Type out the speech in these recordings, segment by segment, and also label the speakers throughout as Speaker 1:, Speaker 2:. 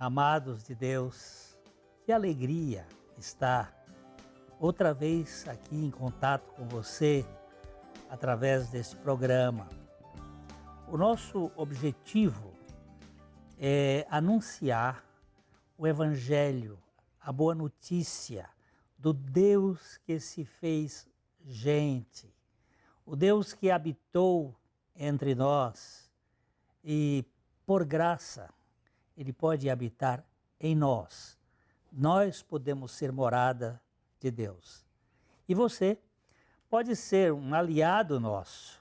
Speaker 1: Amados de Deus, que alegria estar outra vez aqui em contato com você através deste programa. O nosso objetivo é anunciar o Evangelho, a boa notícia do Deus que se fez gente, o Deus que habitou entre nós e, por graça, Ele pode habitar em nós. Nós podemos ser morada de Deus. E você pode ser um aliado nosso.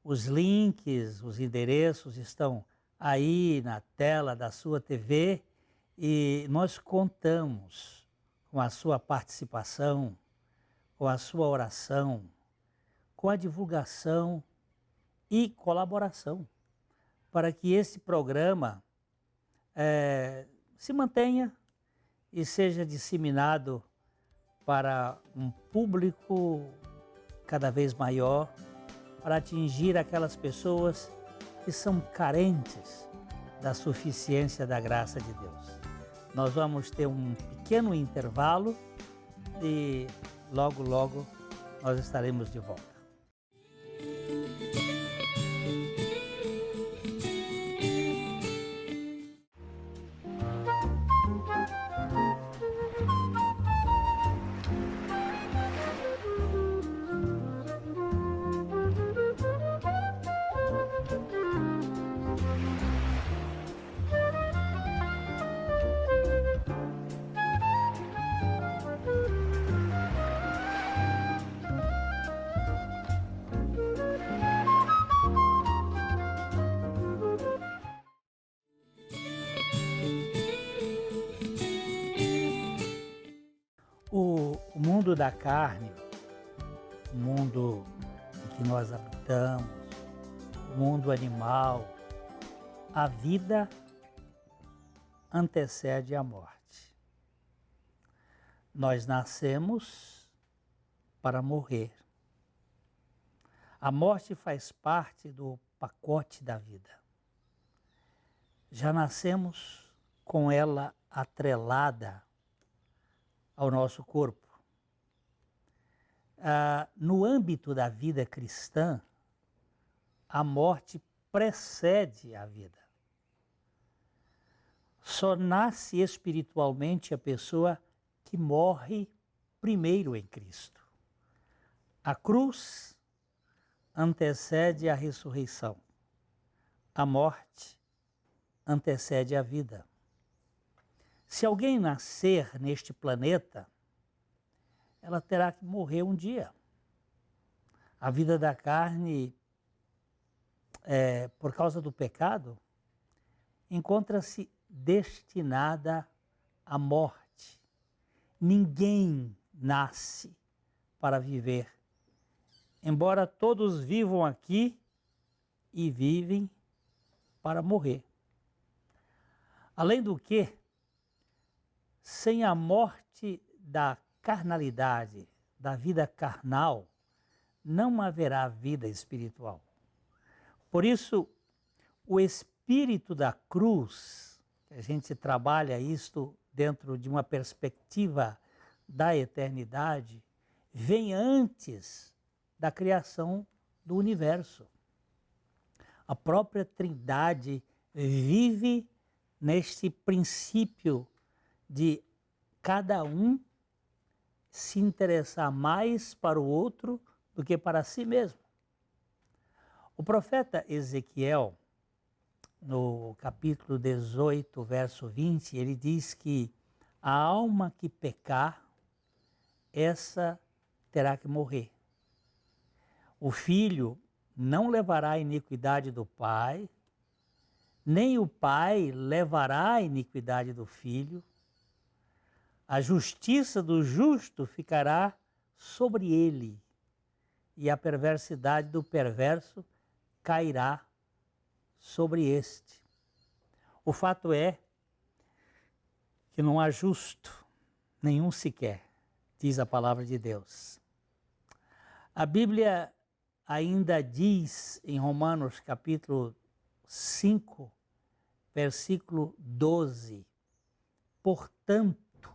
Speaker 1: Os links, os endereços estão aí na tela da sua TV e nós contamos com a sua participação, com a sua oração, com a divulgação e colaboração para que esse programa se mantenha e seja disseminado para um público cada vez maior, para atingir aquelas pessoas que são carentes da suficiência da graça de Deus. Nós vamos ter um pequeno intervalo e logo, logo nós estaremos de volta. O mundo da carne, o mundo em que nós habitamos, o mundo animal, a vida antecede a morte. Nós nascemos para morrer. A morte faz parte do pacote da vida. Já nascemos com ela atrelada ao nosso corpo. No âmbito da vida cristã, a morte precede a vida. Só nasce espiritualmente a pessoa que morre primeiro em Cristo. A cruz antecede a ressurreição. A morte antecede a vida. Se alguém nascer neste planeta, ela terá que morrer um dia. A vida da carne, por causa do pecado, encontra-se destinada à morte. Ninguém nasce para viver. Embora todos vivam aqui e vivem para morrer. Além do que, sem a morte da carnalidade, da vida carnal, não haverá vida espiritual. Por isso, o espírito da cruz, que a gente trabalha isto dentro de uma perspectiva da eternidade, vem antes da criação do universo. A própria Trindade vive neste princípio de cada um se interessar mais para o outro do que para si mesmo. O profeta Ezequiel, no capítulo 18, verso 20, ele diz que a alma que pecar, essa terá que morrer. O filho não levará a iniquidade do pai, nem o pai levará a iniquidade do filho. A justiça do justo ficará sobre ele, e a perversidade do perverso cairá sobre este. O fato é que não há justo, nenhum sequer, diz a palavra de Deus. A Bíblia ainda diz em Romanos capítulo 5, versículo 12, Portanto,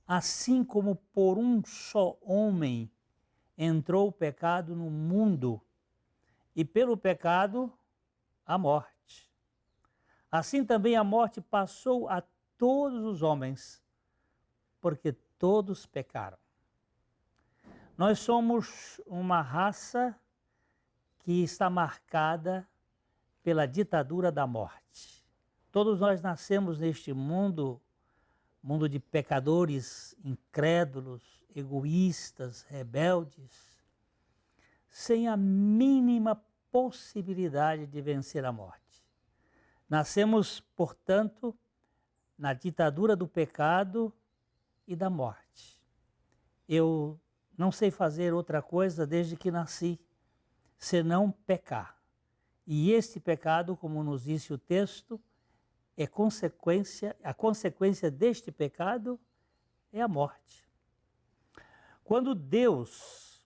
Speaker 1: assim como por um só homem entrou o pecado no mundo, e pelo pecado a morte. Assim também a morte passou a todos os homens, porque todos pecaram. Nós somos uma raça que está marcada pela ditadura da morte. Todos nós nascemos neste mundo de pecadores, incrédulos, egoístas, rebeldes, sem a mínima possibilidade de vencer a morte. Nascemos, portanto, na ditadura do pecado e da morte. Eu não sei fazer outra coisa desde que nasci, senão pecar. E este pecado, como nos disse o texto, a consequência deste pecado é a morte. Quando Deus,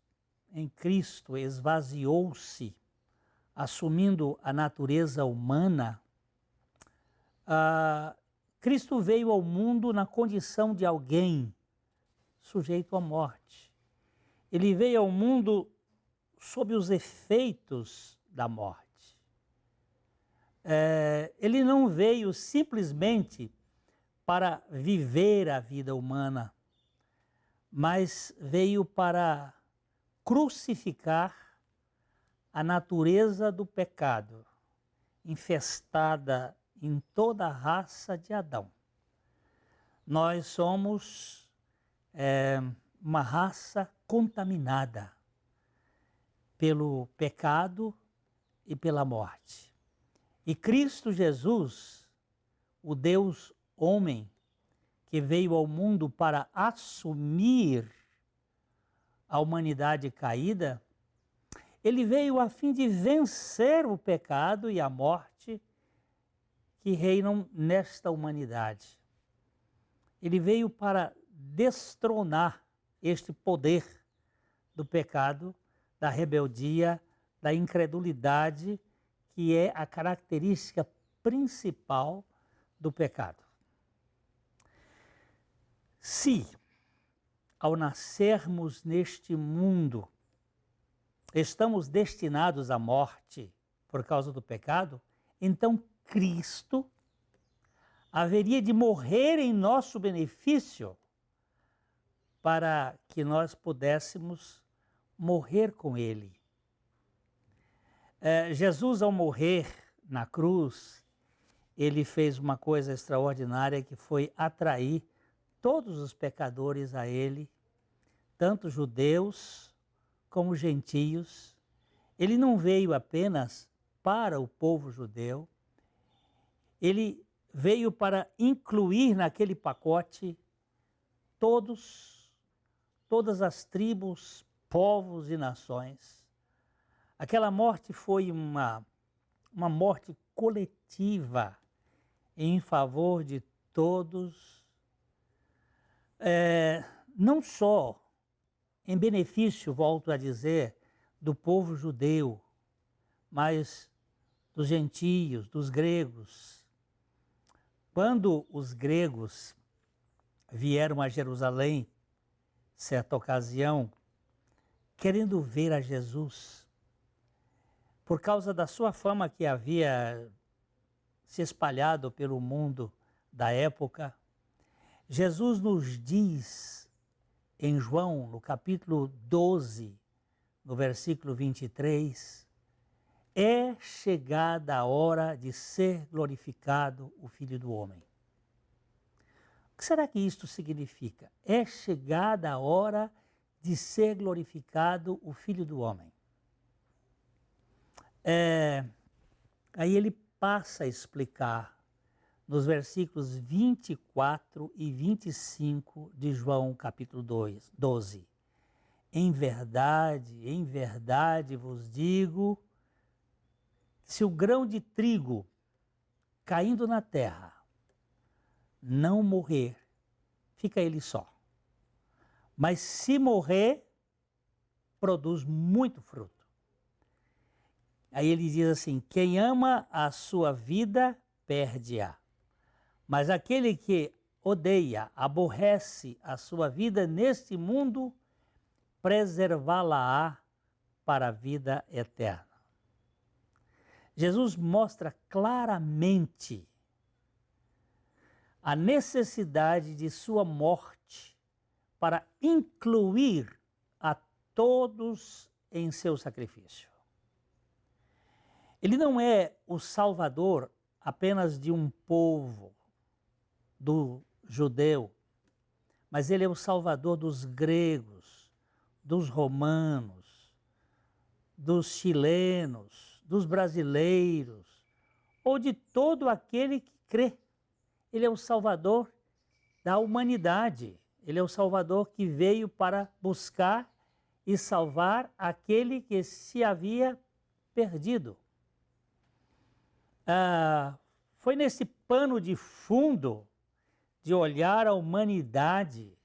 Speaker 1: em Cristo, esvaziou-se, assumindo a natureza humana, Cristo veio ao mundo na condição de alguém sujeito à morte. Ele veio ao mundo sob os efeitos da morte. Ele não veio simplesmente para viver a vida humana, mas veio para crucificar a natureza do pecado, infestada em toda a raça de Adão. Nós somos uma raça contaminada pelo pecado e pela morte. E Cristo Jesus, o Deus homem, que veio ao mundo para assumir a humanidade caída, ele veio a fim de vencer o pecado e a morte que reinam nesta humanidade. Ele veio para destronar este poder do pecado, da rebeldia, da incredulidade, que é a característica principal do pecado. Se, ao nascermos neste mundo, estamos destinados à morte por causa do pecado, então Cristo haveria de morrer em nosso benefício para que nós pudéssemos morrer com Ele. Jesus, ao morrer na cruz, ele fez uma coisa extraordinária que foi atrair todos os pecadores a ele, tanto judeus como gentios. Ele não veio apenas para o povo judeu, ele veio para incluir naquele pacote todas as tribos, povos e nações. Aquela morte foi uma morte coletiva em favor de todos, não só em benefício, volto a dizer, do povo judeu, mas dos gentios, dos gregos. Quando os gregos vieram a Jerusalém, certa ocasião, querendo ver a Jesus, por causa da sua fama que havia se espalhado pelo mundo da época, Jesus nos diz em João, no capítulo 12, no versículo 23, é chegada a hora de ser glorificado o Filho do Homem. O que será que isto significa? É chegada a hora de ser glorificado o Filho do Homem. Aí ele passa a explicar nos versículos 24 e 25 de João capítulo 12. Em verdade vos digo, se o grão de trigo caindo na terra não morrer, fica ele só. Mas se morrer, produz muito fruto. Aí ele diz assim, quem ama a sua vida, perde-a. Mas aquele que odeia, aborrece a sua vida neste mundo, preservá-la-á para a vida eterna. Jesus mostra claramente a necessidade de sua morte para incluir a todos em seu sacrifício. Ele não é o salvador apenas de um povo, do judeu, mas ele é o salvador dos gregos, dos romanos, dos chilenos, dos brasileiros, ou de todo aquele que crê. Ele é o salvador da humanidade. Ele é o salvador que veio para buscar e salvar aquele que se havia perdido. Foi nesse pano de fundo de olhar a humanidade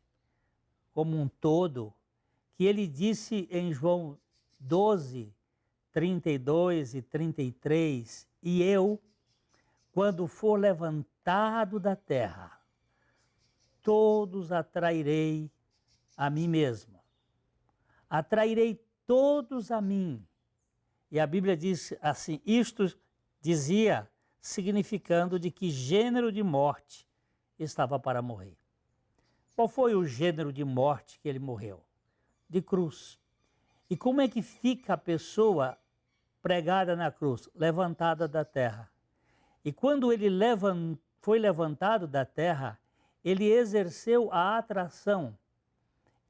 Speaker 1: como um todo que ele disse em João 12, 32 e 33, e eu, quando for levantado da terra, todos atrairei a mim mesmo. Atrairei todos a mim. E a Bíblia diz assim, isto dizia, significando de que gênero de morte estava para morrer. Qual foi o gênero de morte que ele morreu? De cruz. E como é que fica a pessoa pregada na cruz? Levantada da terra. E quando ele foi levantado da terra, ele exerceu a atração.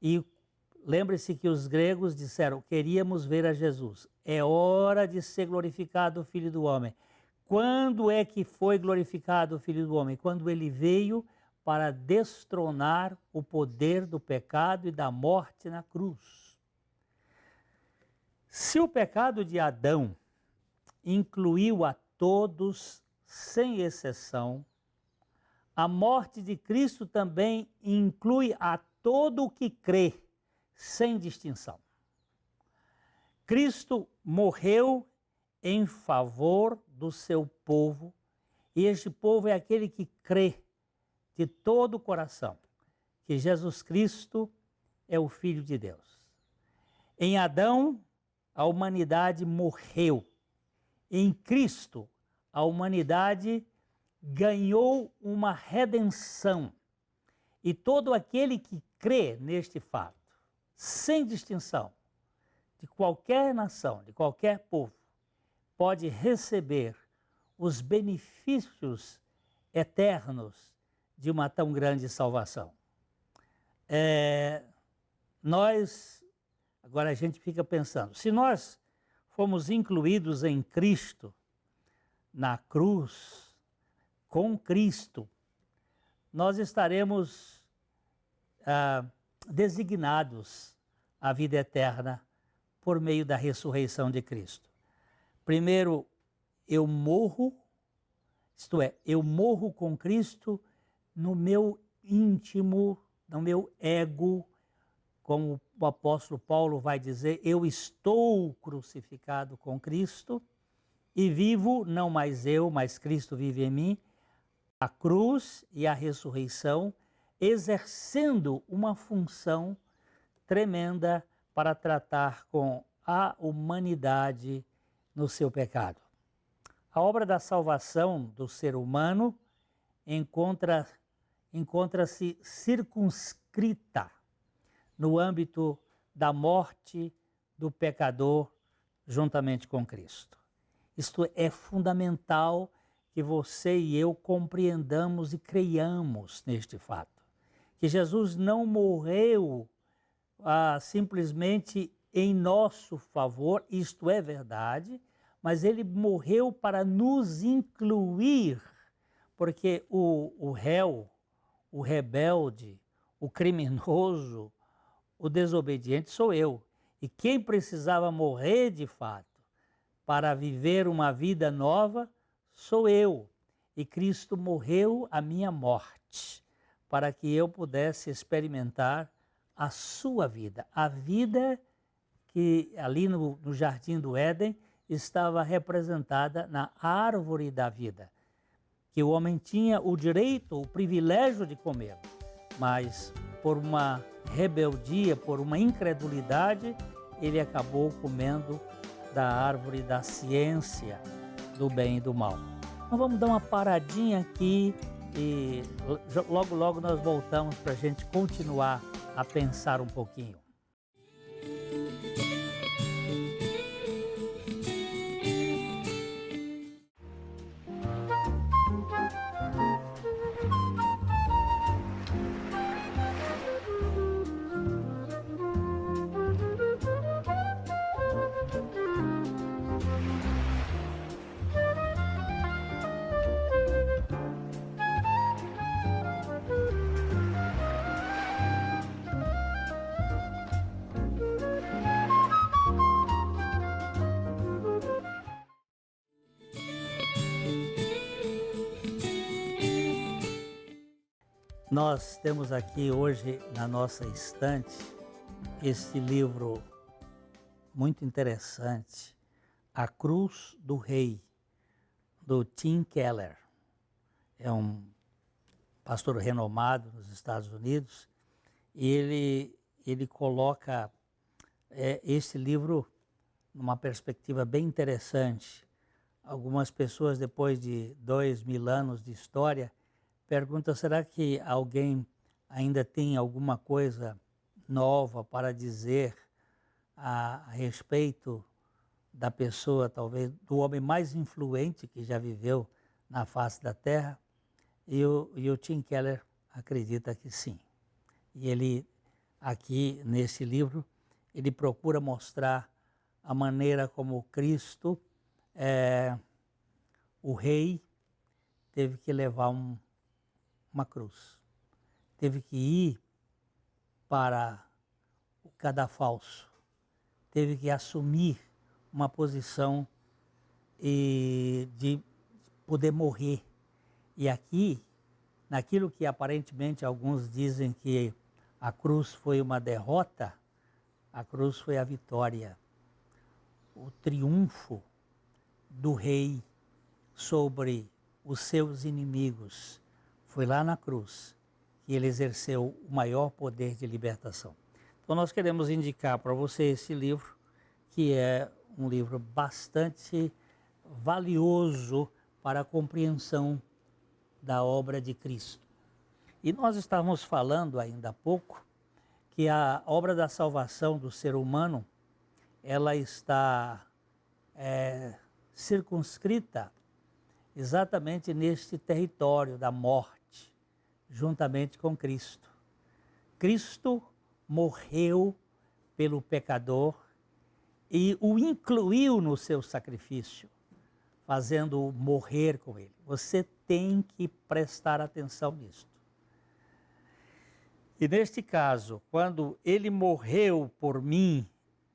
Speaker 1: E lembre-se que os gregos disseram, queríamos ver a Jesus. É hora de ser glorificado o Filho do Homem. Quando é que foi glorificado o Filho do Homem? Quando ele veio para destronar o poder do pecado e da morte na cruz. Se o pecado de Adão incluiu a todos, sem exceção, a morte de Cristo também inclui a todo o que crê, sem distinção. Cristo morreu em favor do seu povo, e este povo é aquele que crê de todo o coração que Jesus Cristo é o Filho de Deus. Em Adão, a humanidade morreu. Em Cristo, a humanidade ganhou uma redenção. E todo aquele que crê neste fato, sem distinção, de qualquer nação, de qualquer povo, pode receber os benefícios eternos de uma tão grande salvação. Agora a gente fica pensando, se nós fomos incluídos em Cristo, na cruz, com Cristo, nós estaremos designados à vida eterna por meio da ressurreição de Cristo. Primeiro, eu morro, isto é, eu morro com Cristo no meu íntimo, no meu ego, como o apóstolo Paulo vai dizer, eu estou crucificado com Cristo e vivo, não mais eu, mas Cristo vive em mim, a cruz e a ressurreição, exercendo uma função tremenda para tratar com a humanidade no seu pecado. A obra da salvação do ser humano encontra-se circunscrita no âmbito da morte do pecador juntamente com Cristo. Isto é fundamental que você e eu compreendamos e creiamos neste fato. Que Jesus não morreu simplesmente em nosso favor, isto é verdade, mas ele morreu para nos incluir, porque o réu, o rebelde, o criminoso, o desobediente sou eu. E quem precisava morrer de fato para viver uma vida nova sou eu. E Cristo morreu a minha morte para que eu pudesse experimentar a sua vida. A vida que ali no Jardim do Éden estava representada na árvore da vida, que o homem tinha o direito, o privilégio de comer, mas por uma rebeldia, por uma incredulidade, ele acabou comendo da árvore da ciência do bem e do mal. Nós vamos dar uma paradinha aqui e logo, logo nós voltamos para a gente continuar a pensar um pouquinho. Nós temos aqui hoje na nossa estante este livro muito interessante, A Cruz do Rei, do Tim Keller. É um pastor renomado nos Estados Unidos e ele coloca este livro numa perspectiva bem interessante. Algumas pessoas, depois de 2000 anos de história, pergunta: será que alguém ainda tem alguma coisa nova para dizer a respeito da pessoa, talvez do homem mais influente que já viveu na face da Terra? E o Tim Keller acredita que sim. E ele, aqui nesse livro, ele procura mostrar a maneira como Cristo, o rei, teve que levar uma cruz. Teve que ir para o cadafalso. Teve que assumir uma posição de poder morrer. E aqui, naquilo que aparentemente alguns dizem que a cruz foi uma derrota, a cruz foi a vitória. O triunfo do rei sobre os seus inimigos. Foi lá na cruz que ele exerceu o maior poder de libertação. Então nós queremos indicar para você esse livro, que é um livro bastante valioso para a compreensão da obra de Cristo. E nós estávamos falando ainda há pouco que a obra da salvação do ser humano, ela está circunscrita exatamente neste território da morte, juntamente com Cristo. Cristo morreu pelo pecador e o incluiu no seu sacrifício, fazendo-o morrer com ele. Você tem que prestar atenção nisto. E neste caso, quando ele morreu por mim,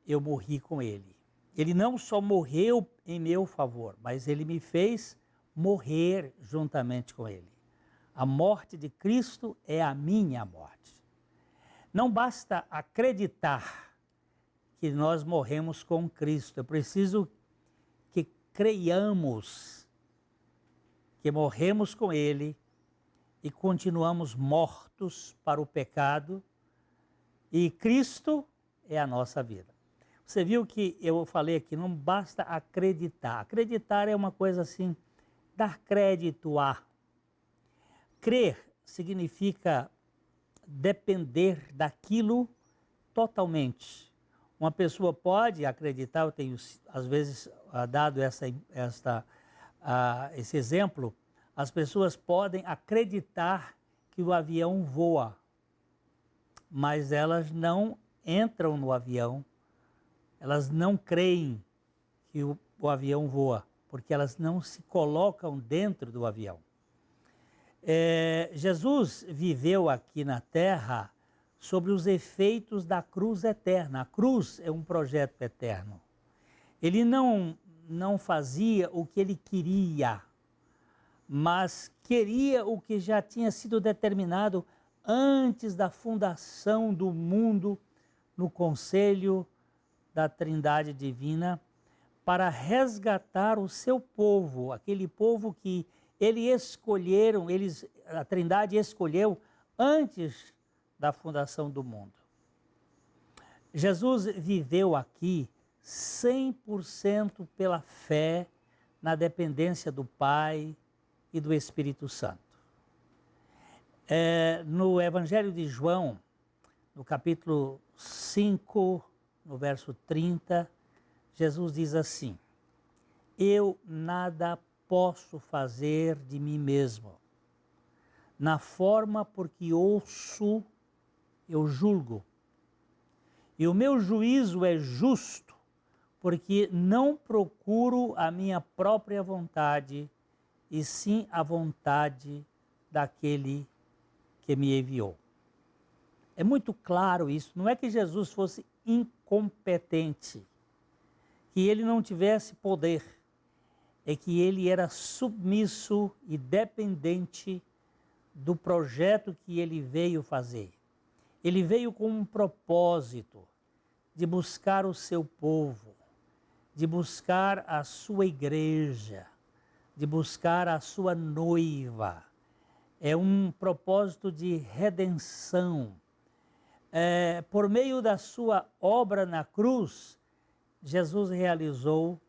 Speaker 1: eu morri com ele. Ele não só morreu em meu favor, mas ele me fez morrer juntamente com ele. A morte de Cristo é a minha morte. Não basta acreditar que nós morremos com Cristo. É preciso que creiamos que morremos com ele e continuamos mortos para o pecado, e Cristo é a nossa vida. Você viu que eu falei aqui, não basta acreditar. Acreditar é uma coisa assim, dar crédito a. Crer significa depender daquilo totalmente. Uma pessoa pode acreditar, eu tenho às vezes dado esse exemplo, as pessoas podem acreditar que o avião voa, mas elas não entram no avião, elas não creem que o avião voa, porque elas não se colocam dentro do avião. Jesus viveu aqui na Terra sobre os efeitos da cruz eterna. A cruz é um projeto eterno. Ele não fazia o que ele queria, mas queria o que já tinha sido determinado antes da fundação do mundo, no conselho da Trindade Divina, para resgatar o seu povo, aquele povo que a Trindade escolheu antes da fundação do mundo. Jesus viveu aqui 100% pela fé na dependência do Pai e do Espírito Santo. No Evangelho de João, no capítulo 5, no verso 30, Jesus diz assim: eu nada posso fazer de mim mesmo. Na forma por que ouço, eu julgo. E o meu juízo é justo, porque não procuro a minha própria vontade, e sim a vontade daquele que me enviou. É muito claro isso. Não é que Jesus fosse incompetente, que ele não tivesse poder, é que ele era submisso e dependente do projeto que ele veio fazer. Ele veio com um propósito de buscar o seu povo, de buscar a sua igreja, de buscar a sua noiva. É um propósito de redenção. Por meio da sua obra na cruz, Jesus realizou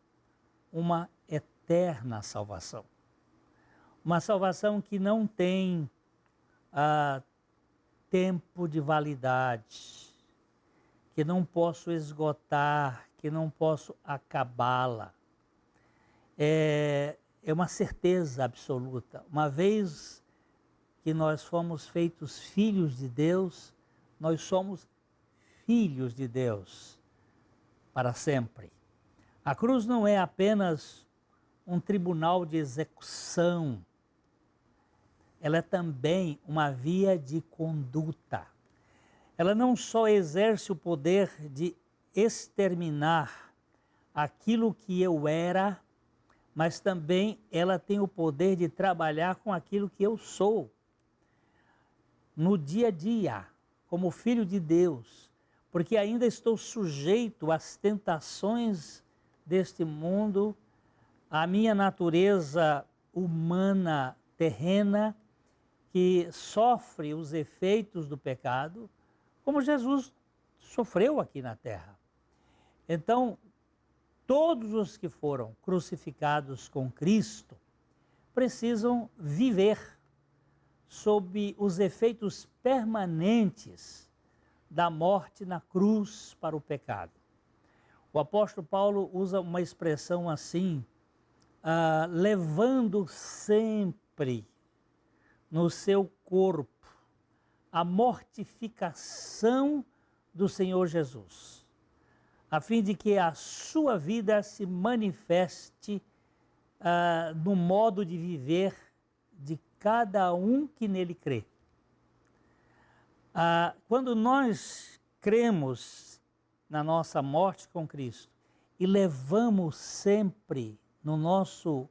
Speaker 1: uma eterna salvação. Uma salvação que não tem tempo de validade, que não posso esgotar, que não posso acabá-la. É uma certeza absoluta. Uma vez que nós fomos feitos filhos de Deus, nós somos filhos de Deus para sempre. A cruz não é apenas um tribunal de execução, ela é também uma via de conduta. Ela não só exerce o poder de exterminar aquilo que eu era, mas também ela tem o poder de trabalhar com aquilo que eu sou. No dia a dia, como filho de Deus, porque ainda estou sujeito às tentações deste mundo, à minha natureza humana terrena, que sofre os efeitos do pecado, como Jesus sofreu aqui na terra. Então, todos os que foram crucificados com Cristo precisam viver sob os efeitos permanentes da morte na cruz para o pecado. O apóstolo Paulo usa uma expressão assim, levando sempre no seu corpo a mortificação do Senhor Jesus, a fim de que a sua vida se manifeste no modo de viver de cada um que nele crê. Quando nós cremos na nossa morte com Cristo e levamos sempre no nosso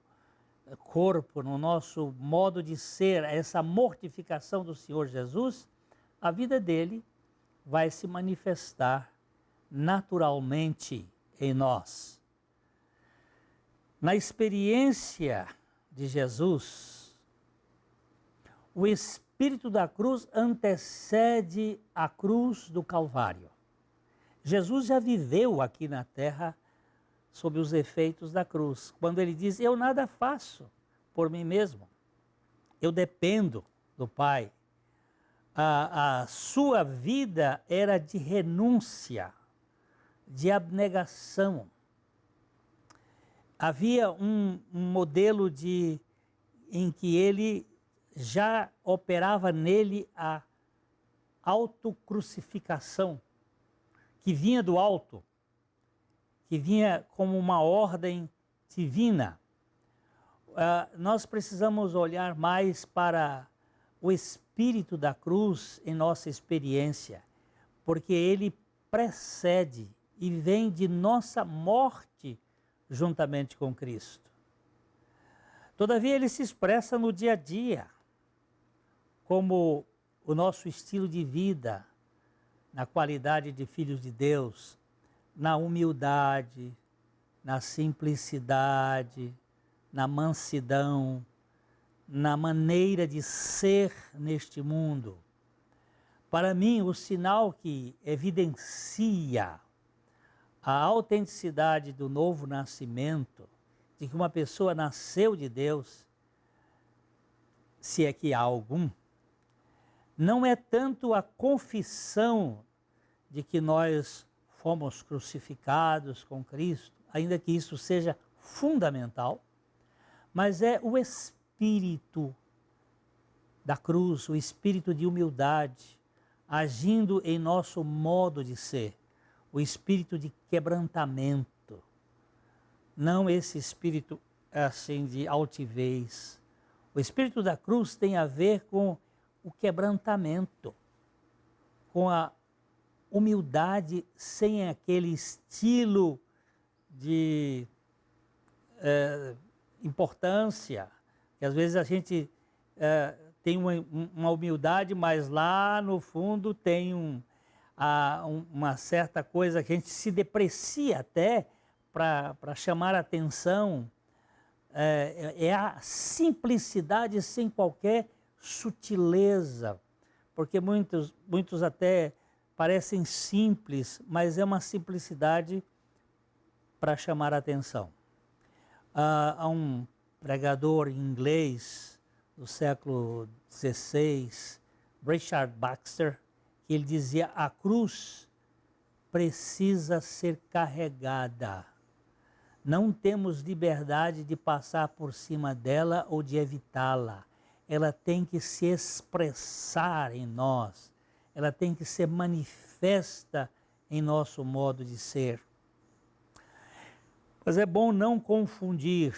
Speaker 1: corpo, no nosso modo de ser, essa mortificação do Senhor Jesus, a vida dele vai se manifestar naturalmente em nós. Na experiência de Jesus, o espírito da cruz antecede a cruz do Calvário. Jesus já viveu aqui na terra sob os efeitos da cruz, quando ele diz: eu nada faço por mim mesmo, eu dependo do Pai. A sua vida era de renúncia, de abnegação. Havia um modelo em que ele já operava nele a autocrucificação, que vinha do alto, que vinha como uma ordem divina. Nós precisamos olhar mais para o espírito da cruz em nossa experiência, porque ele precede e vem de nossa morte juntamente com Cristo. Todavia, ele se expressa no dia a dia, como o nosso estilo de vida, na qualidade de filhos de Deus, na humildade, na simplicidade, na mansidão, na maneira de ser neste mundo. Para mim, o sinal que evidencia a autenticidade do novo nascimento, de que uma pessoa nasceu de Deus, se é que há algum, não é tanto a confissão de que nós fomos crucificados com Cristo, ainda que isso seja fundamental, mas é o espírito da cruz, o espírito de humildade, agindo em nosso modo de ser, o espírito de quebrantamento, não esse espírito assim de altivez. O espírito da cruz tem a ver com o quebrantamento, com a humildade sem aquele estilo de importância, que às vezes a gente tem uma humildade, mas lá no fundo tem uma certa coisa que a gente se deprecia até para chamar a atenção. É a simplicidade sem qualquer sutileza, porque muitos até parecem simples, mas é uma simplicidade para chamar a atenção. Há um pregador inglês do século XVI, Richard Baxter, que ele dizia: a cruz precisa ser carregada. Não temos liberdade de passar por cima dela ou de evitá-la. Ela tem que se expressar em nós. Ela tem que ser manifesta em nosso modo de ser. Mas é bom não confundir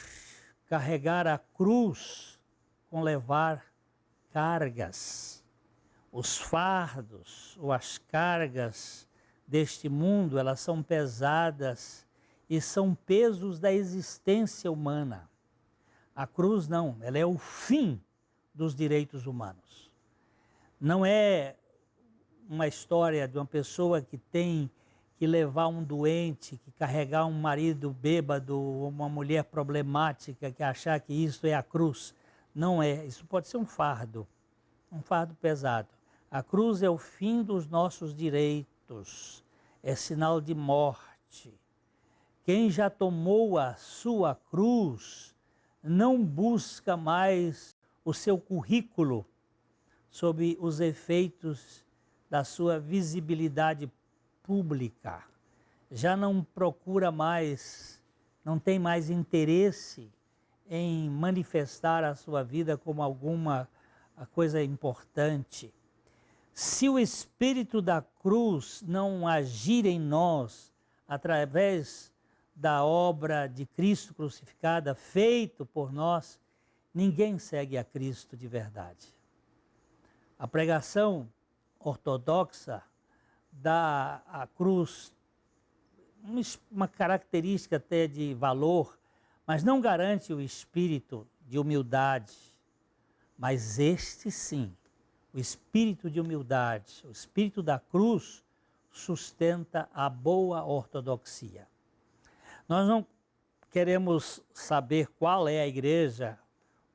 Speaker 1: carregar a cruz com levar cargas. Os fardos ou as cargas deste mundo, elas são pesadas e são pesos da existência humana. A cruz não, ela é o fim dos direitos humanos. Não é uma história de uma pessoa que tem que levar um doente, que carregar um marido bêbado, ou uma mulher problemática, que achar que isso é a cruz. Não é, isso pode ser um fardo pesado. A cruz é o fim dos nossos direitos, é sinal de morte. Quem já tomou a sua cruz não busca mais o seu currículo sob os efeitos da sua visibilidade pública. Já não procura mais, não tem mais interesse em manifestar a sua vida como alguma coisa importante. Se o espírito da cruz não agir em nós através da obra de Cristo crucificada, feito por nós, ninguém segue a Cristo de verdade. A pregação ortodoxa dá à cruz uma característica até de valor, mas não garante o espírito de humildade. Mas este sim, o espírito de humildade, o espírito da cruz, sustenta a boa ortodoxia. Nós não queremos saber qual é a igreja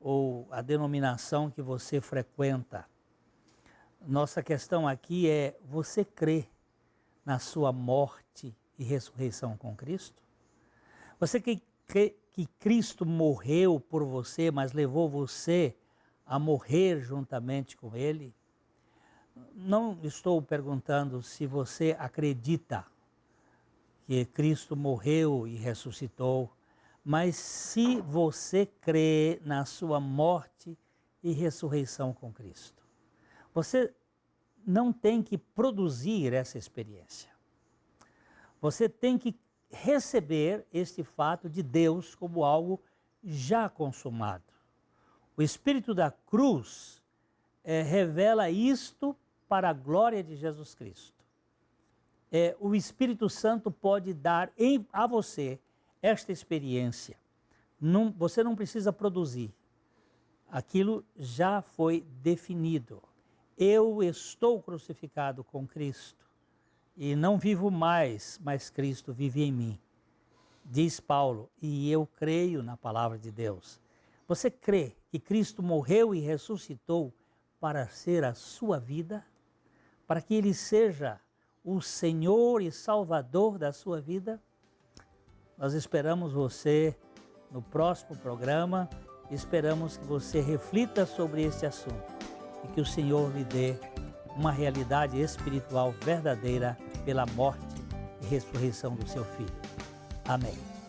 Speaker 1: ou a denominação que você frequenta. Nossa questão aqui é: você crê na sua morte e ressurreição com Cristo? Você crê que Cristo morreu por você, mas levou você a morrer juntamente com Ele? Não estou perguntando se você acredita que Cristo morreu e ressuscitou, mas se você crê na sua morte e ressurreição com Cristo. Você não tem que produzir essa experiência. Você tem que receber este fato de Deus como algo já consumado. O Espírito da cruz revela isto para a glória de Jesus Cristo. O Espírito Santo pode dar a você esta experiência. Você não precisa produzir. Aquilo já foi definido. Eu estou crucificado com Cristo e não vivo mais, mas Cristo vive em mim. Diz Paulo, e eu creio na palavra de Deus. Você crê que Cristo morreu e ressuscitou para ser a sua vida, para que Ele seja o Senhor e Salvador da sua vida? Nós esperamos você no próximo programa, esperamos que você reflita sobre esse assunto e que o Senhor lhe dê uma realidade espiritual verdadeira pela morte e ressurreição do seu Filho. Amém.